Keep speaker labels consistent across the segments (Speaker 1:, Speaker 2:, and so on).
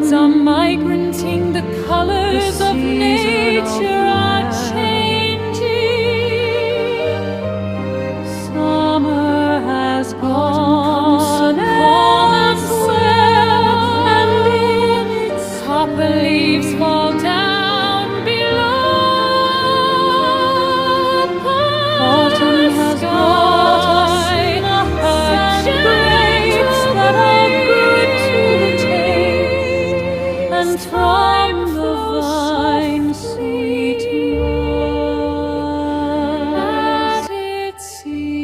Speaker 1: birds are migrating, the colors of nature are changing. Summer has gone and swell, and in its copper leaves fall down below. Autumn has brought us grapes that are good to the taste, and from the vine sweet wine, as it seems.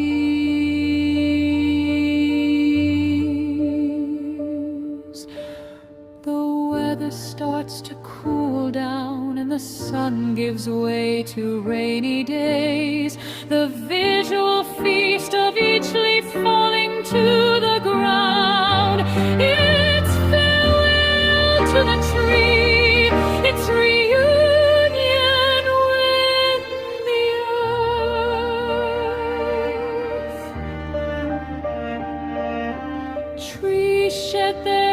Speaker 1: The weather starts to cool down, and the sun gives way to rainy days. The visual feast of each leaf falling to the ground